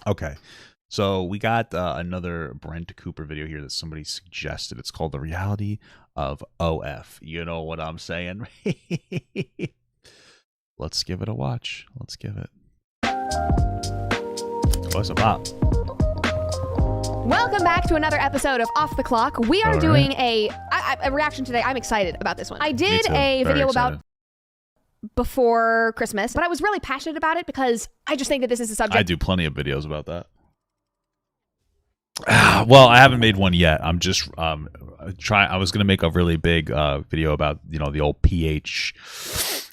Okay. So we got another Brent Cooper video here that somebody suggested. It's called The Reality of OF. You know what I'm saying? Let's give it a watch. Let's give it. What's up? Welcome back to another episode of Off the Clock. We are doing a reaction today. I'm excited about this one. I did a video about before Christmas, but I was really passionate about it because I just think that this is a subject. I do plenty of videos about that. Well, I haven't made one yet. I'm just trying. I was going to make a really big video about, you know, the old pH,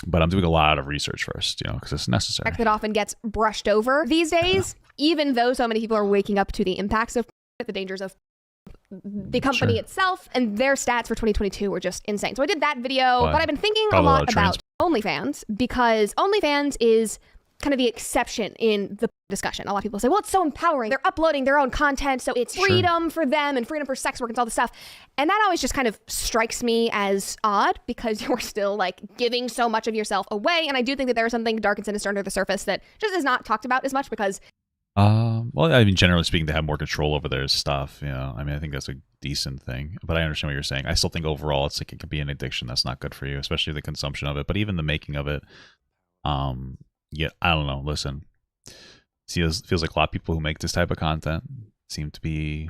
but I'm doing a lot of research first, you know, because it's necessary. That often gets brushed over these days, even though so many people are waking up to the impacts of the dangers of the company itself, and their stats for 2022 were just insane. So I did that video, but I've been thinking a lot about OnlyFans because OnlyFans is kind of the exception in the discussion. A lot of people say, well, it's so empowering. They're uploading their own content, so it's freedom for them and freedom for sex work and all this stuff. And that always just kind of strikes me as odd because you're still like giving so much of yourself away. And I do think that there is something dark and sinister under the surface that just is not talked about as much because well, I mean, generally speaking, they have more control over their stuff. You know, I mean, I think that's a decent thing, but I understand what you're saying. I still think overall, it's like it can be an addiction that's not good for you, especially the consumption of it. But even the making of it, yeah, I don't know. Listen, feels like a lot of people who make this type of content seem to be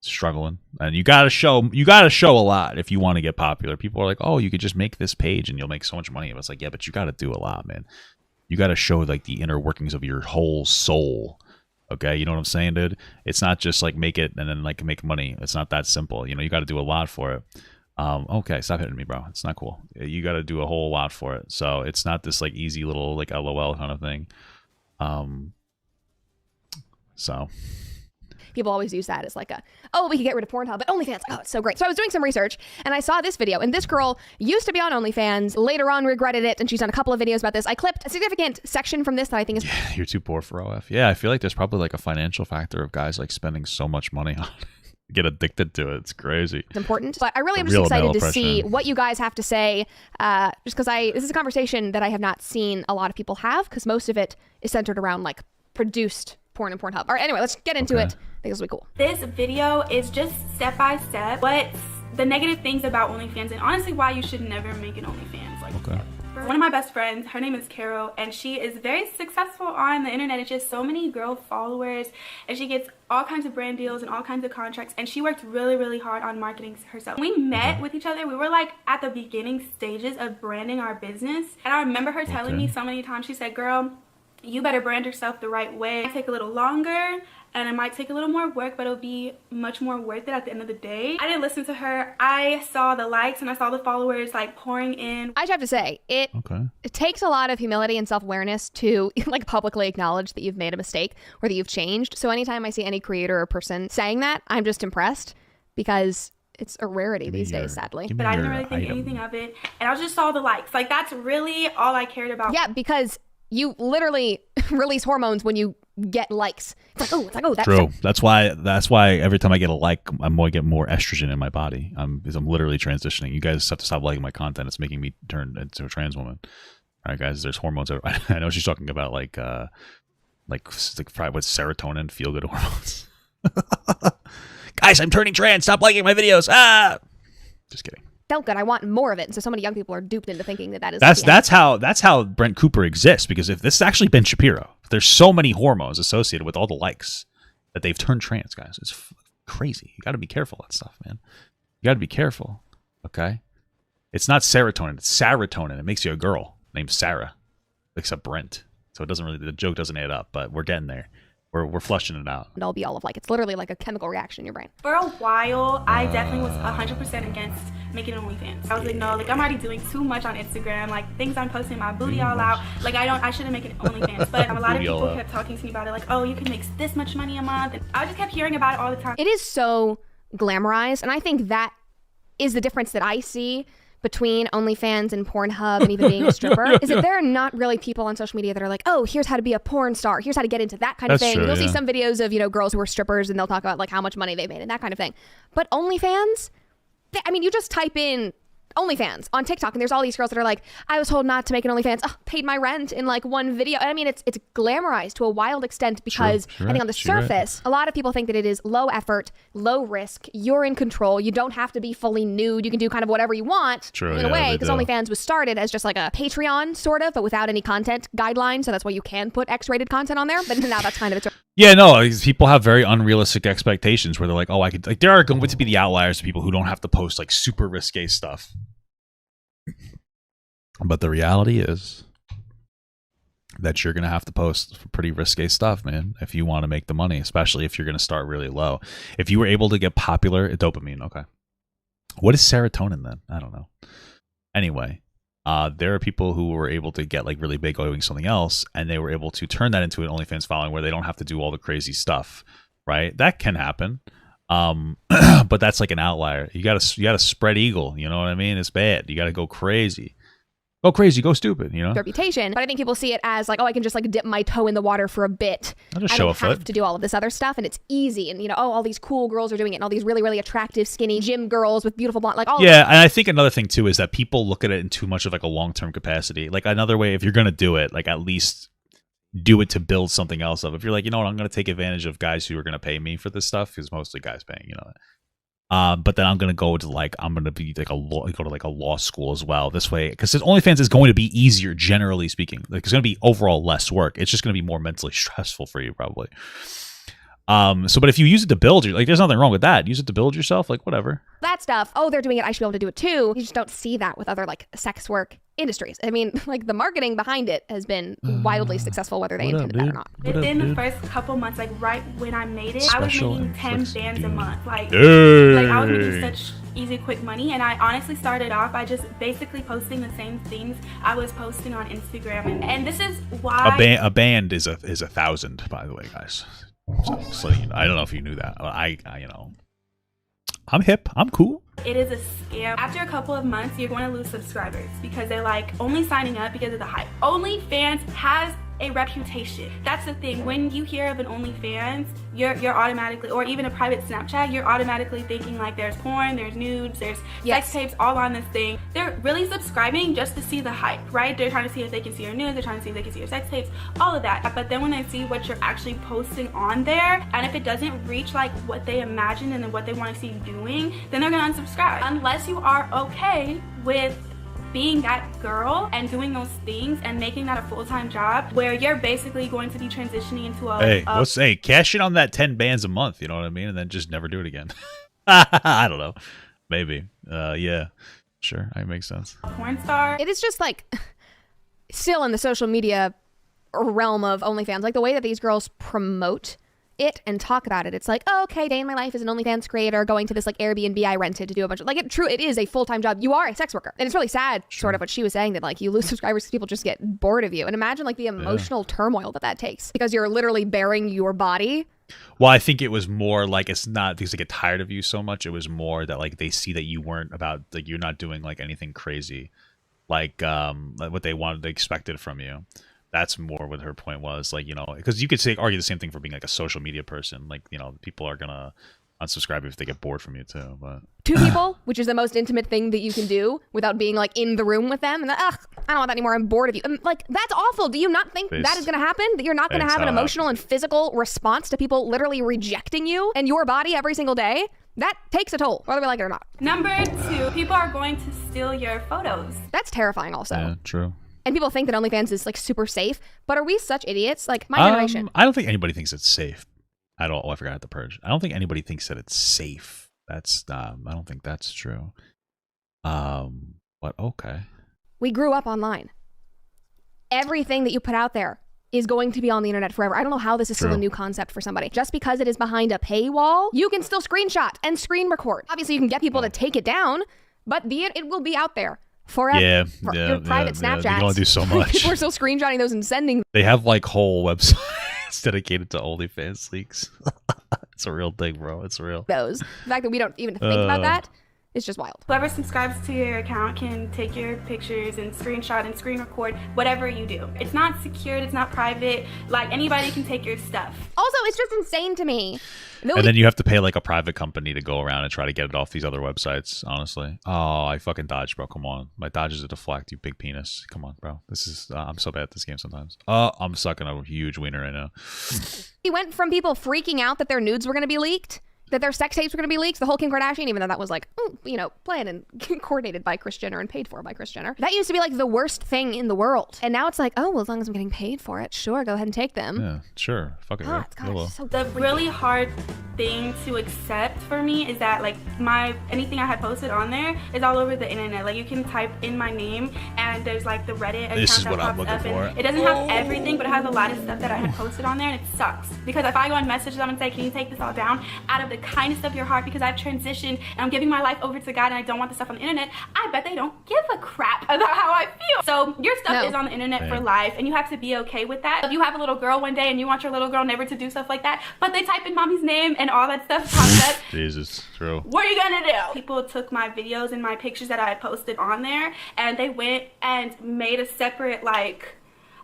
struggling, and you gotta show a lot if you want to get popular. People are like, oh, you could just make this page and you'll make so much money. It's like, yeah, but you got to do a lot, man. You got to show like the inner workings of your whole soul. Okay, you know what I'm saying, dude? It's not just like make it and then like make money. It's not that simple. You know, you got to do a lot for it. Okay, stop hitting me, bro. It's not cool. You got to do a whole lot for it. So it's not this like easy little like LOL kind of thing. So people always use that as like we could get rid of Pornhub, but OnlyFans, oh, it's so great. So I was doing some research and I saw this video, and this girl used to be on OnlyFans, later on regretted it, and she's done a couple of videos about this. I clipped a significant section from this that I think is... Yeah, you're too poor for OF. Yeah, I feel like there's probably like a financial factor of guys like spending so much money on it. Get addicted to it. It's crazy. It's important, but I really am just excited to see what you guys have to say, just because this is a conversation that I have not seen a lot of people have, because most of it is centered around like produced porn and Pornhub. All right, anyway, let's get into it. I think this will be cool. This video is just step by step what's the negative things about OnlyFans and honestly why you should never make an OnlyFans. Like, one of my best friends, her name is Carol, and she is very successful on the internet. It's just so many girl followers, and she gets all kinds of brand deals and all kinds of contracts, and she worked really, really hard on marketing herself. When we met with each other, we were like at the beginning stages of branding our business, and I remember her telling me so many times, she said, girl, you better brand yourself the right way. It might take a little longer and it might take a little more work, but it'll be much more worth it at the end of the day. I didn't listen to her. I saw the likes and I saw the followers like pouring in. I just have to say, it takes a lot of humility and self-awareness to like publicly acknowledge that you've made a mistake or that you've changed. So anytime I see any creator or person saying that, I'm just impressed because it's a rarity these days, sadly. But I didn't really think anything of it. And I just saw the likes. Like that's really all I cared about. Yeah, because you literally release hormones when you get likes. It's like, oh, that's true. That's why every time I get a like, I'm going to get more estrogen in my body. Because I'm literally transitioning. You guys have to stop liking my content. It's making me turn into a trans woman. All right, guys. There's hormones. I know she's talking about like what serotonin, feel good hormones. Guys, I'm turning trans. Stop liking my videos. Just kidding. Felt good. I want more of it. And so many young people are duped into thinking that is that's how Brent Cooper exists, because if this is actually Ben Shapiro, there's so many hormones associated with all the likes that they've turned trans, guys. It's crazy. You got to be careful of that stuff, man. You got to be careful. Okay, it's not serotonin. It's serotonin. It makes you a girl named Sarah, except Brent. So it doesn't really, the joke doesn't add up, but we're getting there. We're flushing it out. It'll be all of like, it's literally like a chemical reaction in your brain. For a while, I definitely was 100% against making OnlyFans. I was like, no, like I'm already doing too much on Instagram. Like things I'm posting, my booty all out. Like I shouldn't make an OnlyFans. But a lot of people kept talking to me about it. Like, oh, you can make this much money a month. And I just kept hearing about it all the time. It is so glamorized. And I think that is the difference that I see between OnlyFans and Pornhub and even being a stripper, is that there are not really people on social media that are like, oh, here's how to be a porn star. Here's how to get into that kind of thing. You'll see some videos of, you know, girls who are strippers and they'll talk about like how much money they made and that kind of thing. But OnlyFans, I mean, you just type in OnlyFans on TikTok, and there's all these girls that are like, I was told not to make an OnlyFans. Oh, paid my rent in like one video. And I mean, it's glamorized to a wild extent because I think on the surface, a lot of people think that it is low effort, low risk. You're in control. You don't have to be fully nude. You can do kind of whatever you want in a way, because OnlyFans was started as just like a Patreon sort of, but without any content guidelines. So that's why you can put X-rated content on there. But now that's kind of its. Yeah, no, people have very unrealistic expectations where they're like, oh, I could, like, there are going to be the outliers of people who don't have to post like super risque stuff. But the reality is that you're going to have to post pretty risque stuff, man, if you want to make the money, especially if you're going to start really low. If you were able to get popular, dopamine, okay. What is serotonin then? I don't know. Anyway. There are people who were able to get like really big doing something else, and they were able to turn that into an OnlyFans following where they don't have to do all the crazy stuff, right? That can happen, but that's like an outlier. You gotta spread eagle. You know what I mean? It's bad. You gotta go crazy. Go crazy, go stupid, you know? Reputation. But I think people see it as like, oh, I can just like dip my toe in the water for a bit. I'll just I show don't have to do all of this other stuff, and it's easy. And, you know, oh, all these cool girls are doing it, and all these really, really attractive, skinny gym girls with beautiful blonde, like all yeah, and I think another thing, too, is that people look at it in too much of like a long-term capacity. Like another way, if you're going to do it, like at least do it to build something else up. If you're like, you know what, I'm going to take advantage of guys who are going to pay me for this stuff, because mostly guys paying, you know. But then I'm gonna go to like go to like a law school as well. This way, because OnlyFans is going to be easier, generally speaking. Like it's going to be overall less work. It's just going to be more mentally stressful for you, probably. But if you use it to build, like there's nothing wrong with that. Use it to build yourself, like whatever. That stuff. Oh, they're doing it. I should be able to do it too. You just don't see that with other like sex work industries. I mean, like the marketing behind it has been wildly successful, whether they intended that or not. Within the first couple months, like right when I made it, I was making 10 bands a month. Like I was making such easy, quick money. And I honestly started off by just basically posting the same things I was posting on Instagram. And this is why a band is 1,000, by the way, guys. So you know, I don't know if you knew that. I you know, I'm hip. I'm cool. It is a scam. After a couple of months, you're going to lose subscribers because they're like only signing up because of the hype. OnlyFans has a reputation. That's the thing. When you hear of an OnlyFans, you're automatically, or even a private Snapchat, you're automatically thinking like there's porn, there's nudes, there's sex tapes all on this thing. They're really subscribing just to see the hype, right? They're trying to see if they can see your nudes, they're trying to see if they can see your sex tapes, all of that. But then when they see what you're actually posting on there, and if it doesn't reach like what they imagine and what they want to see you doing, then they're gonna unsubscribe. Unless you are okay with being that girl and doing those things and making that a full-time job where you're basically going to be transitioning into a cash in on that 10 bands a month, you know what I mean, and then just never do it again. I don't know, maybe yeah, sure, that makes sense. Porn star. It is just like still in the social media realm of OnlyFans, like the way that these girls promote it and talk about it. It's like, oh, okay, day in my life as an OnlyFans creator, going to this like Airbnb I rented to do a bunch of like it is a full-time job. You are a sex worker. And it's really sad, sort of what she was saying, that like you lose subscribers because people just get bored of you. And imagine like the emotional turmoil that takes because you're literally bearing your body. Well, I think it was more like it's not because they get tired of you so much. It was more that like they see that you weren't about, like you're not doing like anything crazy, like what they wanted, they expected from you. That's more what her point was, like, you know, because you could argue the same thing for being like a social media person. Like, you know, people are gonna unsubscribe if they get bored from you too. But two people, which is the most intimate thing that you can do without being like in the room with them, and I don't want that anymore. I'm bored of you. And like that's awful. Do you not think that is gonna happen? That you're not gonna have an emotional and physical response to people literally rejecting you and your body every single day? That takes a toll, whether we like it or not. Number 2, people are going to steal your photos. That's terrifying also. Yeah, true. And people think that OnlyFans is like super safe, but are we such idiots? Like my generation. I don't think anybody thinks it's safe at all. Oh, I forgot to purge. I don't think anybody thinks that it's safe. That's I don't think that's true. But okay. We grew up online. Everything that you put out there is going to be on the internet forever. I don't know how this is still a new concept for somebody. Just because it is behind a paywall, you can still screenshot and screen record. Obviously, you can get people to take it down, but it will be out there forever. Your private Snapchats. You can only do so much. People are still screenshotting those and sending. They have like whole websites dedicated to OnlyFans leaks. It's a real thing, bro. It's real. The fact that we don't even think about that It's just wild. Whoever subscribes to your account can take your pictures and screenshot and screen record whatever you do. It's not secured, it's not private. Like, anybody can take your stuff. Also, it's just insane to me. And then you have to pay like a private company to go around and try to get it off these other websites, honestly. Oh, I fucking dodged, bro. Come on. My dodge is a deflect, you big penis. Come on, bro. This is, I'm so bad at this game sometimes. Oh, I'm sucking a huge wiener right now. He went from people freaking out that their nudes were going to be leaked, that their sex tapes were going to be leaked, the whole Kim Kardashian, even though that was like, you know, planned and coordinated by Kris Jenner and paid for by Kris Jenner. That used to be like the worst thing in the world. And now it's like, oh, well, as long as I'm getting paid for it, sure, go ahead and take them. Yeah, sure. Fuck it, right? It's so the really hard thing to accept for me is that like anything I had posted on there is all over the internet. Like, you can type in my name and there's like the Reddit account this is what that I'm pops looking up, for. and it doesn't have everything, but it has a lot of stuff that I had posted on there, and it sucks because if I go and message them and say, can you take this all down out of the kindness of your heart, because I've transitioned and I'm giving my life over to God and I don't want the stuff on the internet, I bet they don't give a crap about how I feel. So your stuff is on the internet for life, and you have to be okay with that. If you have a little girl one day and you want your little girl never to do stuff like that, but they type in mommy's name and all that stuff pops up, Jesus, true. what are you gonna do? People took my videos and my pictures that I had posted on there, and they went and made a separate like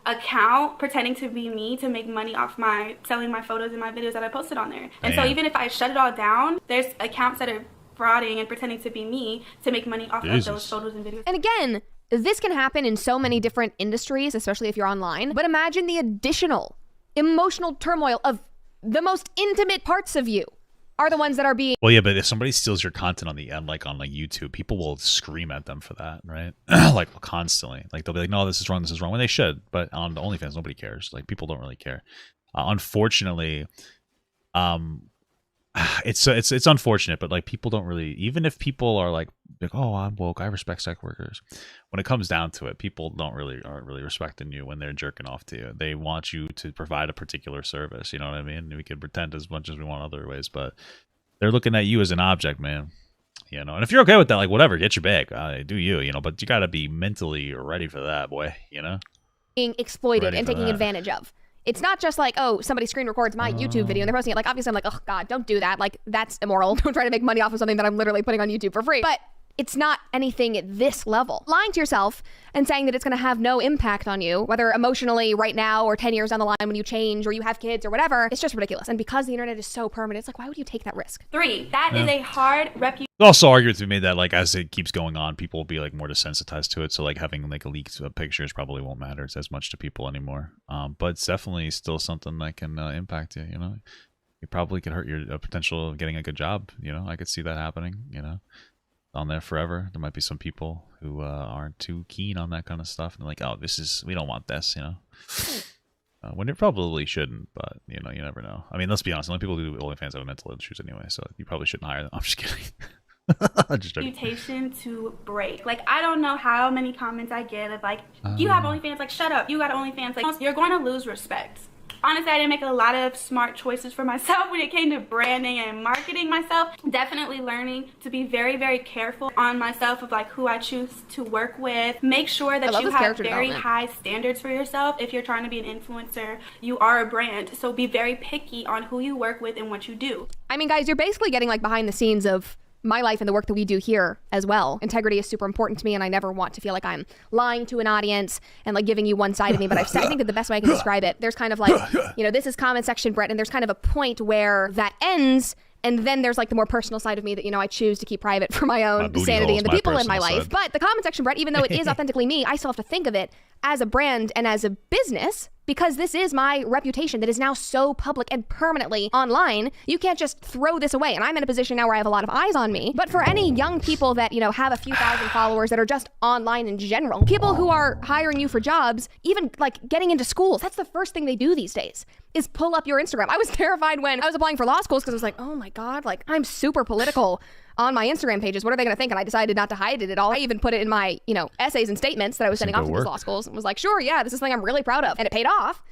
account pretending to be me to make money off selling my photos and my videos that I posted on there. And so even if I shut it all down, there's accounts that are frauding and pretending to be me to make money off of those photos and videos. And again, this can happen in so many different industries, especially if you're online. But imagine the additional emotional turmoil of the most intimate parts of you are the ones that are being... Well, yeah, but if somebody steals your content on the end, like on like YouTube, people will scream at them for that, right? Like constantly. Like they'll be like, no, this is wrong, when they should. But on the OnlyFans, nobody cares. Like people don't really care. Unfortunately, it's unfortunate, but like people don't really, even if people are like, oh, I'm woke, I respect sex workers. When it comes down to it, people aren't really respecting you when they're jerking off to you. They want you to provide a particular service. You know what I mean? We can pretend as much as we want other ways, but they're looking at you as an object, man. You know, and if you're okay with that, like whatever, get your bag, do you know? But you got to be mentally ready for that, boy. You know, being exploited and taking advantage of. It's not just like, oh, somebody screen records my YouTube video and they're posting it. Like, obviously, I'm like, oh, God, don't do that. Like, that's immoral. Don't try to make money off of something that I'm literally putting on YouTube for free. But it's not anything at this level. Lying to yourself and saying that it's going to have no impact on you, whether emotionally right now or 10 years down the line when you change or you have kids or whatever, it's just ridiculous. And because the internet is so permanent, it's like, why would you take that risk? 3, that is a hard reputation. Also, arguments to be made that like as it keeps going on, people will be like more desensitized to it. So like having like leaked pictures probably won't matter as much to people anymore. But it's definitely still something that can impact you. You know, it probably could hurt your potential of getting a good job. You know, I could see that happening. You know, on there forever. There might be some people who aren't too keen on that kind of stuff, and they're like, oh, we don't want this. You know. When it probably shouldn't, but you know, you never know. I mean, let's be honest. The only people who do OnlyFans have mental issues anyway, so you probably shouldn't hire them. I'm just kidding. Just joking. Reputation to break. Like, I don't know how many comments I get of like, you have OnlyFans, like shut up, you got OnlyFans, like you're going to lose respect. Honestly, I didn't make a lot of smart choices for myself when it came to branding and marketing myself. Definitely learning to be very, very careful on myself of like who I choose to work with. Make sure that you have very high standards for yourself. If you're trying to be an influencer, you are a brand. So be very picky on who you work with and what you do. I mean, guys, you're basically getting like behind the scenes of my life and the work that we do here as well. Integrity is super important to me, and I never want to feel like I'm lying to an audience and like giving you one side of me, but I think that the best way I can describe it, there's kind of like, you know, this is comment section Brett, and there's kind of a point where that ends, and then there's like the more personal side of me that, you know, I choose to keep private for my own sanity and the people in my life. But the comment section Brett, even though it is authentically me, I still have to think of it as a brand and as a business, because this is my reputation that is now so public and permanently online. You can't just throw this away. And I'm in a position now where I have a lot of eyes on me. But for any young people that, you know, have a few thousand followers that are just online in general, people who are hiring you for jobs, even like getting into schools, that's the first thing they do these days is pull up your Instagram. I was terrified when I was applying for law schools because I was like, oh my God, like I'm super political on my Instagram pages. What are they going to think? And I decided not to hide it at all. I even put it in my, you know, essays and statements that I was sending off to these law schools and was like, sure, yeah, this is something I'm really proud of. And it paid off.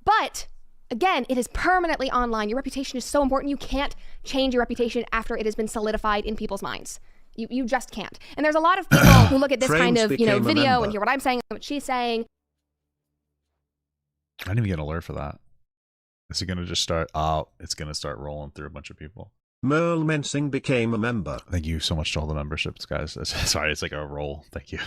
But again, it is permanently online. Your reputation is so important. You can't change your reputation after it has been solidified in people's minds. You just can't. And there's a lot of people who look at this kind of, you know, video and hear what I'm saying and what she's saying. I didn't even get an alert for that. Is it going to just start? Oh, it's going to start rolling through a bunch of people. Merle Mensing became a member. Thank you so much to all the memberships, guys. Sorry, it's like a roll. Thank you.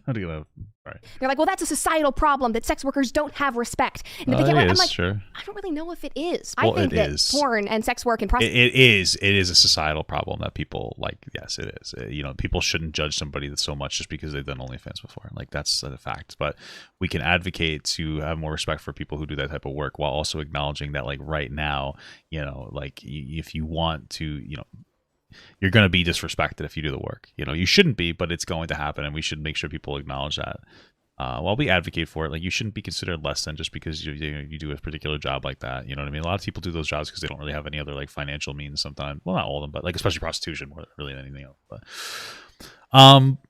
I'm gonna. All right. You're like, well, that's a societal problem that sex workers don't have respect. And I'm like, sure. I don't really know if it is. Well, I think that porn and sex work and prostitution. It is a societal problem that people like. Yes, it is. You know, people shouldn't judge somebody so much just because they've done OnlyFans before. Like that's a fact. But we can advocate to have more respect for people who do that type of work while also acknowledging that, like right now, you know, like if you want to, you know, you're going to be disrespected if you do the work. You know, you shouldn't be, but it's going to happen, and we should make sure people acknowledge that. While we advocate for it, like you shouldn't be considered less than just because you do a particular job like that. You know what I mean? A lot of people do those jobs because they don't really have any other like financial means sometimes. Well, not all of them, but like especially prostitution more really than anything else.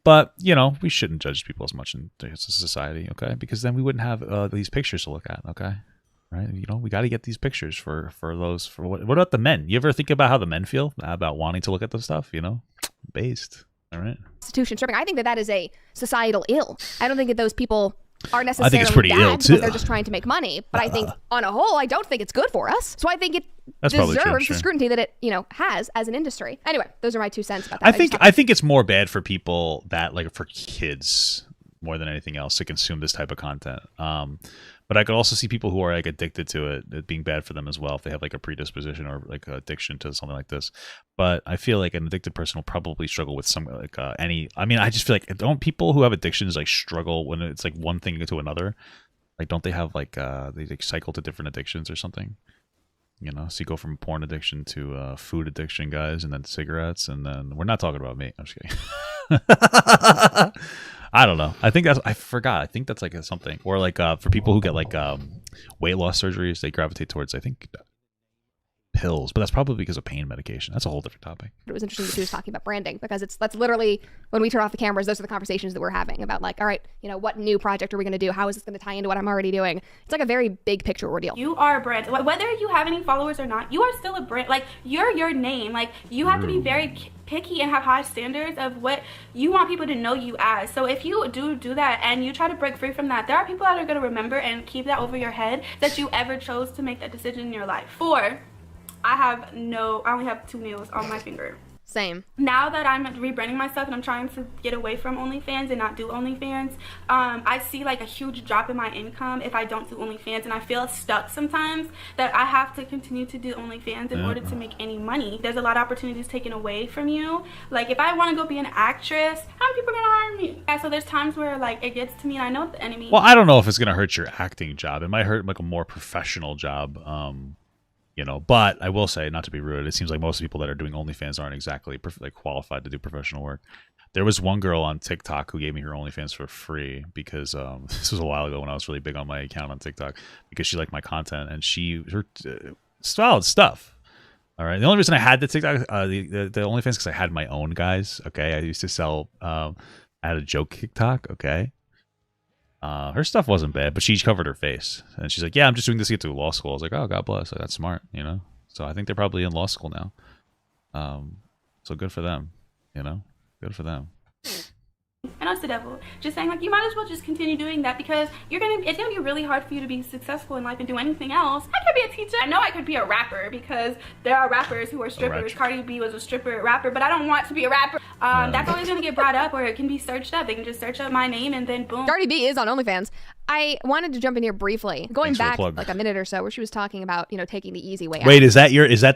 But you know, we shouldn't judge people as much in society, okay? Because then we wouldn't have these pictures to look at, okay? Right, you know, we got to get these pictures for what about the men? You ever think about how the men feel about wanting to look at this stuff? You know, based. All right. Prostitution, stripping. I think that is a societal ill. I don't think that those people are necessarily I think it's pretty bad ill because too. they're just trying to make money. But I think on a whole, I don't think it's good for us. So I think it deserves the scrutiny that it has as an industry. Anyway, those are my 2 cents about that. I think it's more bad for people that like for kids more than anything else to consume this type of content. But I could also see people who are like addicted to it being bad for them as well if they have like a predisposition or like addiction to something like this. But I feel like an addicted person will probably struggle with some like I mean, I just feel like don't people who have addictions like struggle when it's like one thing to another? Like don't they have like they like cycle to different addictions or something? You know, so you go from porn addiction to food addiction, guys, and then cigarettes, and then we're not talking about me. I'm just kidding. I don't know. I think I forgot. I think that's like something. Or like for people who get like weight loss surgeries, they gravitate towards, I think, pills. But that's probably because of pain medication. That's a whole different topic. It was interesting that she was talking about branding because that's literally when we turn off the cameras, those are the conversations that we're having about like, all right, you know, what new project are we going to do? How is this going to tie into what I'm already doing? It's like a very big picture ordeal. You are a brand. Whether you have any followers or not, you are still a brand. Like you're your name. Like you have to be very picky and have high standards of what you want people to know you as. So if you do that and you try to break free from that, there are people that are going to remember and keep that over your head that you ever chose to make that decision in your life. 4, I only have 2 nails on my finger. Same. Now that I'm rebranding myself and I'm trying to get away from OnlyFans and not do OnlyFans, I see like a huge drop in my income if I don't do OnlyFans, and I feel stuck sometimes that I have to continue to do OnlyFans in order to make any money. There's a lot of opportunities taken away from you. Like if I want to go be an actress, how many people are gonna hire me? And so there's times where like it gets to me and I know the enemy. Well, I don't know if it's gonna hurt your acting job. It might hurt like a more professional job. You know, but I will say, not to be rude, it seems like most people that are doing OnlyFans aren't exactly like qualified to do professional work. There was one girl on TikTok who gave me her OnlyFans for free because this was a while ago when I was really big on my account on TikTok because she liked my content and her solid stuff. All right, the only reason I had the TikTok, the OnlyFans, because I had my own, guys. Okay, I used to sell. I had a joke TikTok. Okay. Her stuff wasn't bad, but she covered her face. And she's like, yeah, I'm just doing this to get to law school. I was like, oh, God bless. Like, that's smart, you know? So I think they're probably in law school now. So good for them, you know? Good for them. And that's the devil. Just saying, like, you might as well just continue doing that because it's gonna be really hard for you to be successful in life and do anything else. I could be a teacher. I know I could be a rapper because there are rappers who are strippers. Cardi B was a stripper rapper, but I don't want to be a rapper. That's always gonna get brought up, or it can be searched up. They can just search up my name and then boom. Cardi B is on OnlyFans. I wanted to jump in here briefly, going back like a minute or so, where she was talking about, you know, taking the easy way out. Wait, is that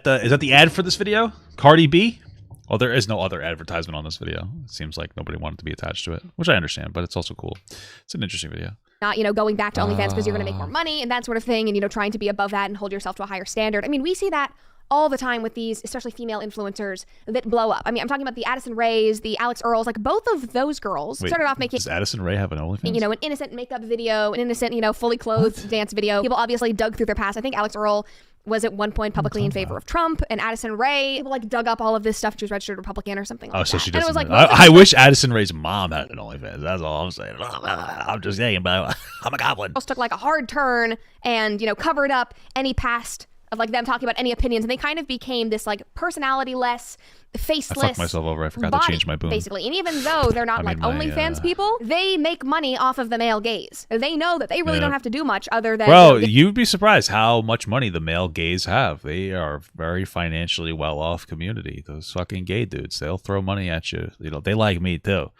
the ad for this video? Cardi B? Oh, there is no other advertisement on this video. It seems like nobody wanted to be attached to it, which I understand, but it's also cool. It's an interesting video. Not, you know, going back to OnlyFans because you're going to make more money and that sort of thing, and, you know, trying to be above that and hold yourself to a higher standard. I mean, we see that all the time with these, especially female influencers that blow up. I mean, I'm talking about the Addison Rays, the Alex Earls, like both of those girls started off making... Does Addison Rae have an OnlyFans? You know, an innocent makeup video, an innocent, you know, fully clothed dance video. People obviously dug through their past. I think Alex Earl was at one point publicly in favor of Trump, and Addison Rae like dug up all of this stuff. She was registered Republican or something like that. So she doesn't. And it was like, I wish Addison Rae's mom had an OnlyFans. That's all I'm saying. I'm just saying, but I'm a goblin. Took like a hard turn and, you know, covered up any past of like them talking about any opinions, and they kind of became this like personality-less, faceless. I fucked myself over. I forgot to change my boom. Basically, and even though they're not like OnlyFans people, they make money off of the male gaze. They know that they really don't have to do much other than. Bro, you'd be surprised how much money the male gays have. They are a very financially well-off community. Those fucking gay dudes, they'll throw money at you. You know, they like me too.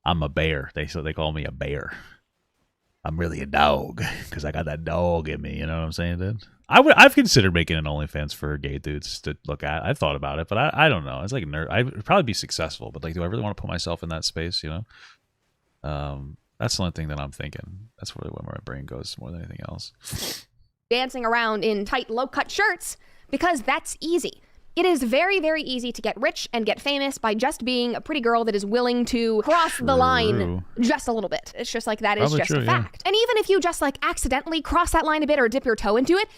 I'm a bear. So they call me a bear. I'm really a dog because I got that dog in me. You know what I'm saying, dude? I've considered making an OnlyFans for gay dudes to look at. I've thought about it, but I don't know. It's like I'd probably be successful, but like, do I really want to put myself in that space? You know, that's the only thing that I'm thinking. That's really where my brain goes more than anything else. Dancing around in tight, low-cut shirts because that's easy. It is very, very easy to get rich and get famous by just being a pretty girl that is willing to cross the line just a little bit. It's just like that is just a fact. And even if you just like accidentally cross that line a bit or dip your toe into it,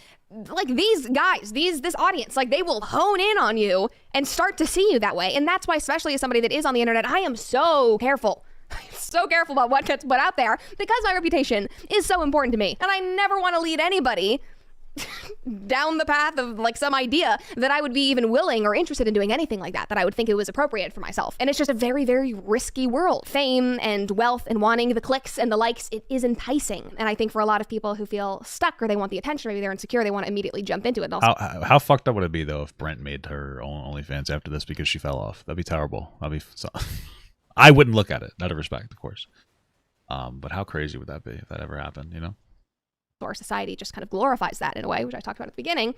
like these guys, this audience, like they will hone in on you and start to see you that way. And that's why, especially as somebody that is on the internet, I am so careful. I'm so careful about what gets put out there because my reputation is so important to me. And I never want to lead anybody down the path of like some idea that I would be even willing or interested in doing anything like that I would think it was appropriate for myself. And it's just a very, very risky world. Fame and wealth and wanting the clicks and the likes, it is enticing. And I think for a lot of people who feel stuck or they want the attention, maybe they're insecure, they want to immediately jump into it. And also, how fucked up would it be though if Brent made her own OnlyFans after this because she fell off? That'd be terrible. I wouldn't look at it out of respect, of course. But how crazy would that be if that ever happened, you know? Our society just kind of glorifies that in a way, which I talked about at the beginning,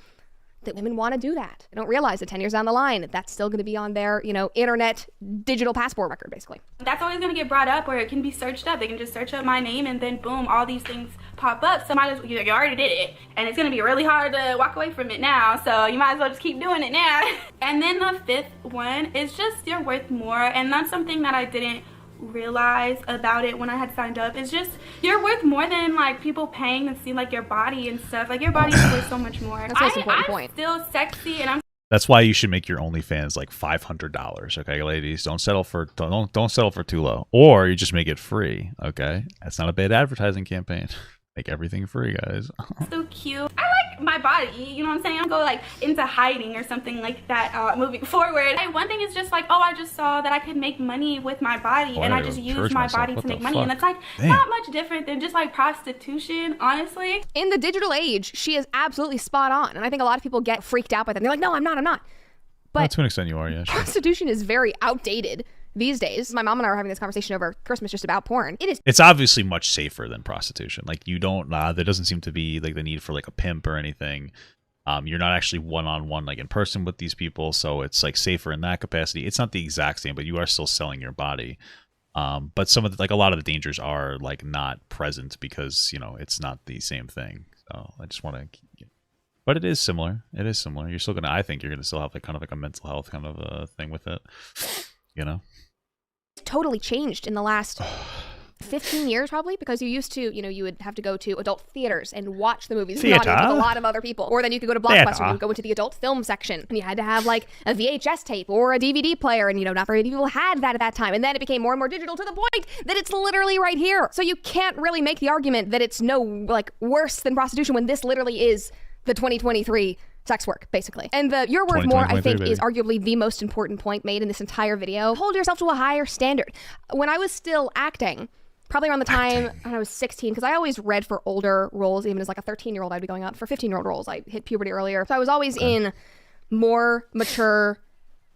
that women want to do that. They don't realize that 10 years down the line, that's still going to be on their, you know, internet digital passport record, basically. That's always going to get brought up, or it can be searched up. They can just search up my name and then boom, all these things pop up. So might as well, you already did it, and it's going to be really hard to walk away from it now. So you might as well just keep doing it now. And then the fifth one is just you're worth more, and that's something that I didn't realize about it when I had signed up. It's just you're worth more than like people paying to see like your body and stuff. Like your body's worth so much more. That's an important point. I'm still sexy, and that's why you should make your OnlyFans like $500. Okay, ladies, don't settle for too low, or you just make it free. Okay, that's not a bad advertising campaign. Make everything free, guys. So cute. I like my body, you know what I'm saying? I'll go like into hiding or something like that moving forward. One thing is just like, oh, I just saw that I could make money with my body, and I just used my body to make money. And it's like not much different than just like prostitution, honestly. In the digital age, she is absolutely spot on. And I think a lot of people get freaked out by that. They're like, no, I'm not. But well, to an extent you are, yeah. Sure. Prostitution is very outdated these days. My mom and I were having this conversation over Christmas just about porn. It's obviously much safer than prostitution. Like you don't, there doesn't seem to be like the need for like a pimp or anything. You're not actually one-on-one like in person with these people. So it's like safer in that capacity. It's not the exact same, but you are still selling your body. But some of the, like a lot of the dangers are like not present because, you know, it's not the same thing. So I just want to, but it is similar. It is similar. You're still going to, I think you're going to still have like kind of like a mental health kind of a thing with it, you know? Totally changed in the last 15 years probably, because you used to, you know, you would have to go to adult theaters and watch the movies with a lot of other people, or then you could go to Blockbuster and you would go into the adult film section and you had to have like a VHS tape or a DVD player, and you know, not very many people had that at that time. And then it became more and more digital to the point that it's literally right here. So you can't really make the argument that it's no like worse than prostitution when this literally is the 2023 sex work, basically. And the you're worth more, I think, is arguably the most important point made in this entire video. Hold yourself to a higher standard. When I was still acting, probably around the time when I was 16, because I always read for older roles, even as like a 13-year-old, I'd be going out for 15-year-old roles. I hit puberty earlier. So I was always in more mature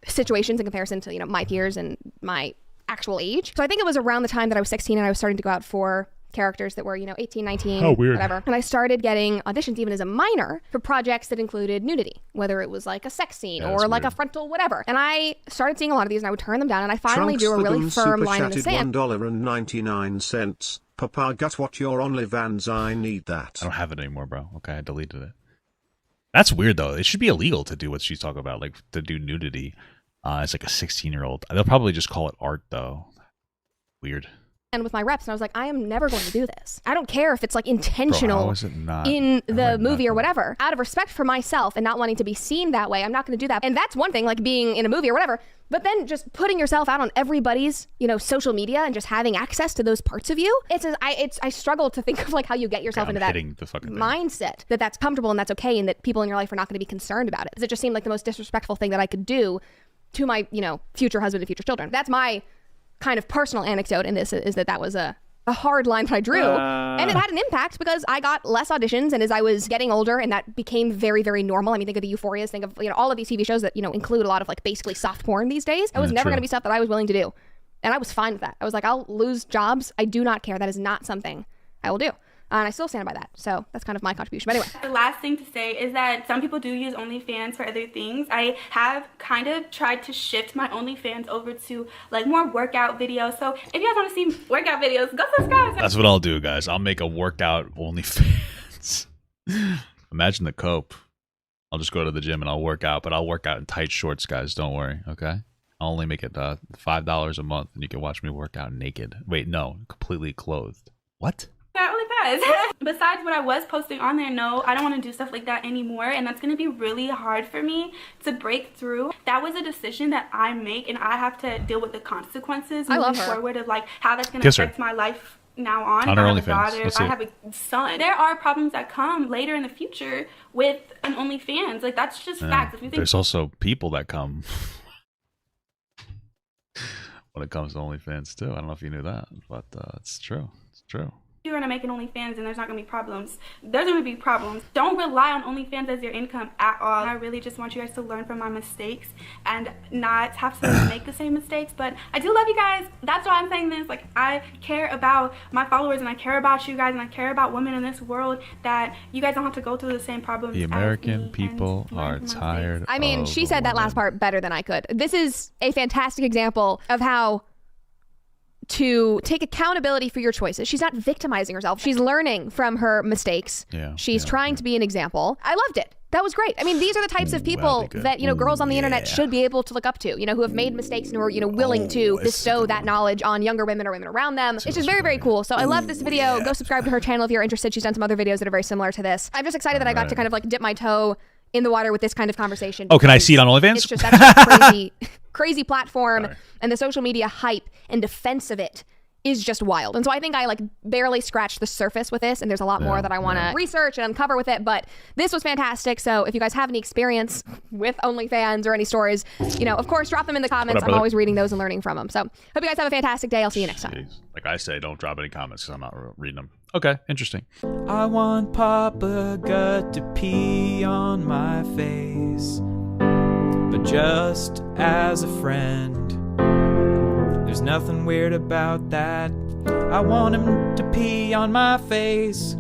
situations in comparison to, you know, my peers and my actual age. So I think it was around the time that I was 16 and I was starting to go out for characters that were, you know, 18, 19, whatever. And I started getting auditions even as a minor for projects that included nudity, whether it was like a sex scene or like a frontal whatever. And I started seeing a lot of these and I would turn them down, and I finally drew a really firm line in the sand. $1.99. Papa got what your OnlyFans, I need that. I don't have it anymore, bro. Okay, I deleted it. That's weird though. It should be illegal to do what she's talking about, like to do nudity. It's like a 16-year-old. They'll probably just call it art though. Weird. with my reps, and I was like, I am never going to do this. I don't care if it's like intentional Bro, how is it not, in the movie or whatever. Out of respect for myself and not wanting to be seen that way, I'm not going to do that. And that's one thing, like being in a movie or whatever. But then just putting yourself out on everybody's, social media and just having access to those parts of you, I struggle to think of like how you get yourself into that mindset that that's comfortable and that's okay and that people in your life are not going to be concerned about it. Because it just seemed like the most disrespectful thing that I could do to my, future husband and future children. That's my kind of personal anecdote in this, is that was a hard line that I drew. And it had an impact because I got less auditions, and as I was getting older, and that became very, very normal. I mean, think of the Euphorias, think of all of these TV shows that include a lot of like basically soft porn these days. It was never going to be stuff that I was willing to do, and I was fine with that. I was like, I'll lose jobs. I do not care. That is not something I will do. And I still stand by that. So that's kind of my contribution. But anyway. The last thing to say is that some people do use OnlyFans for other things. I have kind of tried to shift my OnlyFans over to like more workout videos. So if you guys want to see workout videos, go subscribe. That's what I'll do, guys. I'll make a workout OnlyFans. Imagine the cope. I'll just go to the gym and I'll work out, but I'll work out in tight shorts, guys. Don't worry, okay? I'll only make it $5 a month, and you can watch me work out naked. Wait, no, completely clothed. What? That only does. Besides what I was posting on there, no, I don't want to do stuff like that anymore, and that's going to be really hard for me to break through. That was a decision that I make, and I have to deal with the consequences moving forward of like how that's going to affect my life now on. I have a daughter, I have a son. There are problems that come later in the future with an OnlyFans. Like, that's just facts. If you think there's also people that come when it comes to OnlyFans too. I don't know if you knew that, but it's true. It's true. You're going to make an OnlyFans and there's not going to be problems. There's going to be problems. Don't rely on OnlyFans as your income at all. I really just want you guys to learn from my mistakes and not have to make the same mistakes. But I do love you guys. That's why I'm saying this. Like, I care about my followers and I care about you guys and I care about women in this world, that you guys don't have to go through the same problems. The American people are tired. I mean, she said that last part better than I could. This is a fantastic example of how to take accountability for your choices. She's not victimizing herself. She's learning from her mistakes. She's trying to be an example. I loved it. That was great. I mean, these are the types of people that, girls on the internet should be able to look up to, who have made mistakes and who are, willing to bestow that knowledge on younger women or women around them. It's just very, very cool. So I love this video. Go subscribe to her channel if you're interested. She's done some other videos that are very similar to this. I'm just excited that I got to kind of like dip my toe in the water with this kind of conversation. Oh, can I see it on OnlyFans? It's just that's crazy platform. And the social media hype and defense of it is just wild. And so I think I like barely scratched the surface with this, and there's a lot more that I want to research and uncover with it, but this was fantastic. So if you guys have any experience with OnlyFans or any stories, of course, drop them in the comments. I'm always reading those and learning from them. So hope you guys have a fantastic day. I'll see you next time. Like I say, don't drop any comments because I'm not reading them. Okay, interesting. I want Papa Gut to pee on my face, but just as a friend. There's nothing weird about that. I want him to pee on my face.